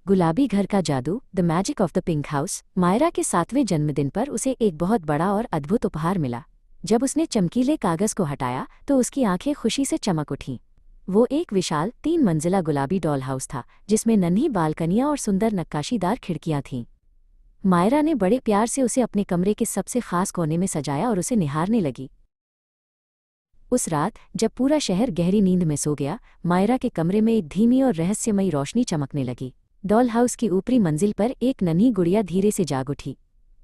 गुलाबी घर का जादू, the magic of the pink house. Myra के 7वें जन्मदिन पर उसे एक बहुत बड़ा और अद्भुत उपहार मिला। जब उसने चमकीले कागज को हटाया तो उसकी आंखें खुशी से चमक उठीं। वो एक विशाल 3 मंजिला गुलाबी डॉल हाउस था, जिसमें नन्ही बालकनियां और सुंदर नक्काशीदार खिड़कियां थीं। मायरा ने बड़े प्यार से उसे अपने कमरे के सबसे खास कोने में सजाया और उसे निहारने लगी। उस रात जब पूरा शहर गहरी नींद में सो गया, मायरा के कमरे में एक धीमी और रहस्यमयी रोशनी चमकने लगी। डॉल हाउस की ऊपरी मंजिल पर एक नन्ही गुड़िया धीरे से जाग उठी।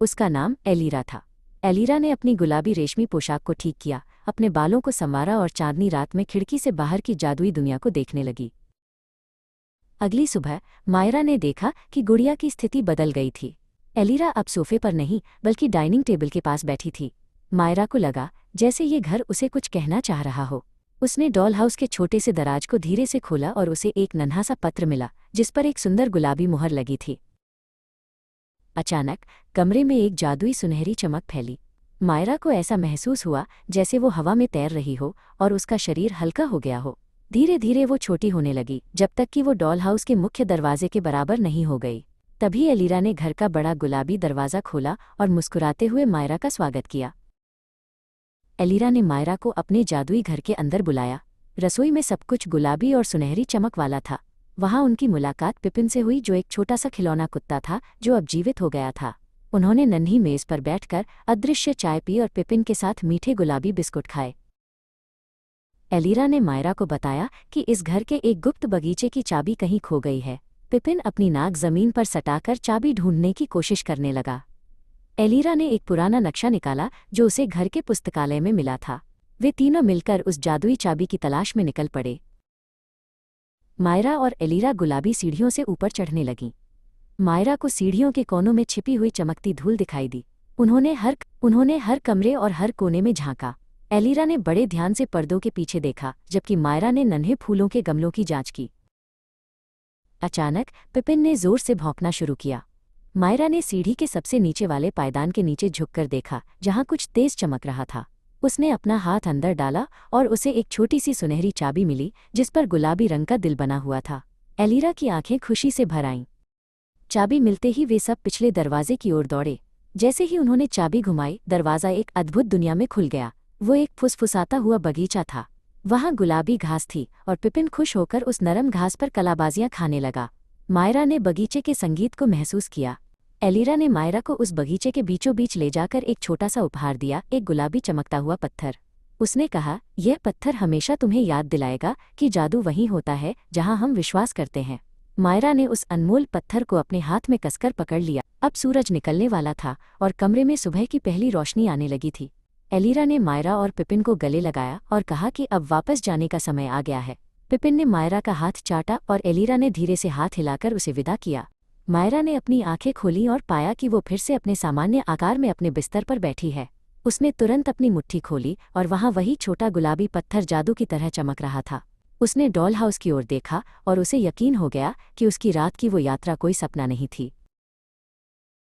उसका नाम एलीरा था। एलीरा ने अपनी गुलाबी रेशमी पोशाक को ठीक किया, अपने बालों को संवारा और चांदनी रात में खिड़की से बाहर की जादुई दुनिया को देखने लगी। अगली सुबह मायरा ने देखा कि गुड़िया की स्थिति बदल गई थी। एलीरा अब सोफे पर नहीं बल्कि डाइनिंग टेबल के पास बैठी थी। मायरा को लगा जैसे ये घर उसे कुछ कहना चाह रहा हो। उसने डॉल हाउस के छोटे से दराज को धीरे से खोला और उसे एक नन्हा सा पत्र मिला, जिस पर एक सुंदर गुलाबी मुहर लगी थी। अचानक कमरे में एक जादुई सुनहरी चमक फैली। मायरा को ऐसा महसूस हुआ जैसे वो हवा में तैर रही हो और उसका शरीर हल्का हो गया हो। धीरे धीरे वो छोटी होने लगी, जब तक कि वो डॉल हाउस के मुख्य दरवाजे के बराबर नहीं हो गई। तभी एलीरा ने घर का बड़ा गुलाबी दरवाज़ा खोला और मुस्कुराते हुए मायरा का स्वागत किया। एलीरा ने मायरा को अपने जादुई घर के अंदर बुलाया। रसोई में सब कुछ गुलाबी और सुनहरी चमक वाला था। वहाँ उनकी मुलाकात पिपिन से हुई, जो एक छोटा सा खिलौना कुत्ता था जो अब जीवित हो गया था। उन्होंने नन्ही मेज पर बैठकर अदृश्य चाय पी और पिपिन के साथ मीठे गुलाबी बिस्कुट खाए। एलीरा ने मायरा को बताया कि इस घर के एक गुप्त बगीचे की चाबी कहीं खो गई है। पिपिन अपनी नाक जमीन पर सटाकर चाबी ढूंढने की कोशिश करने लगा। एलीरा ने एक पुराना नक्शा निकाला जो उसे घर के पुस्तकालय में मिला था। वे तीनों मिलकर उस जादुई चाबी की तलाश में निकल पड़े। मायरा और एलीरा गुलाबी सीढ़ियों से ऊपर चढ़ने लगीं। मायरा को सीढ़ियों के कोनों में छिपी हुई चमकती धूल दिखाई दी। उन्होंने हर कमरे और हर कोने में झांका। एलीरा ने बड़े ध्यान से पर्दों के पीछे देखा, जबकि मायरा ने नन्हे फूलों के गमलों की जांच की। अचानक पिपिन ने जोर से भौंकना शुरू किया। मायरा ने सीढ़ी के सबसे नीचे वाले पायदान के नीचे झुककर देखा, जहां कुछ तेज चमक रहा था। उसने अपना हाथ अंदर डाला और उसे एक छोटी सी सुनहरी चाबी मिली, जिस पर गुलाबी रंग का दिल बना हुआ था। एलीरा की आंखें खुशी से भर आईं। चाबी मिलते ही वे सब पिछले दरवाजे की ओर दौड़े। जैसे ही उन्होंने चाबी घुमाई, दरवाज़ा एक अद्भुत दुनिया में खुल गया। वो एक फुसफुसाता हुआ बगीचा था। वहाँ गुलाबी घास थी और पिपिन खुश होकर उस नरम घास पर कलाबाजियाँ खाने लगा। मायरा ने बगीचे के संगीत को महसूस किया। एलीरा ने मायरा को उस बगीचे के बीचों बीच ले जाकर एक छोटा सा उपहार दिया, एक गुलाबी चमकता हुआ पत्थर। उसने कहा, यह पत्थर हमेशा तुम्हें याद दिलाएगा कि जादू वहीं होता है जहां हम विश्वास करते हैं। मायरा ने उस अनमोल पत्थर को अपने हाथ में कसकर पकड़ लिया। अब सूरज निकलने वाला था और कमरे में सुबह की पहली रोशनी आने लगी थी। एलीरा ने मायरा और पिपिन को गले लगाया और कहा कि अब वापस जाने का समय आ गया है। पिपिन ने मायरा का हाथ चाटा और एलीरा ने धीरे से हाथ हिलाकर उसे विदा किया। मायरा ने अपनी आंखें खोलीं और पाया कि वो फिर से अपने सामान्य आकार में अपने बिस्तर पर बैठी है। उसने तुरंत अपनी मुट्ठी खोली और वहाँ वही छोटा गुलाबी पत्थर जादू की तरह चमक रहा था। उसने डॉल हाउस की ओर देखा और उसे यकीन हो गया कि उसकी रात की वो यात्रा कोई सपना नहीं थी।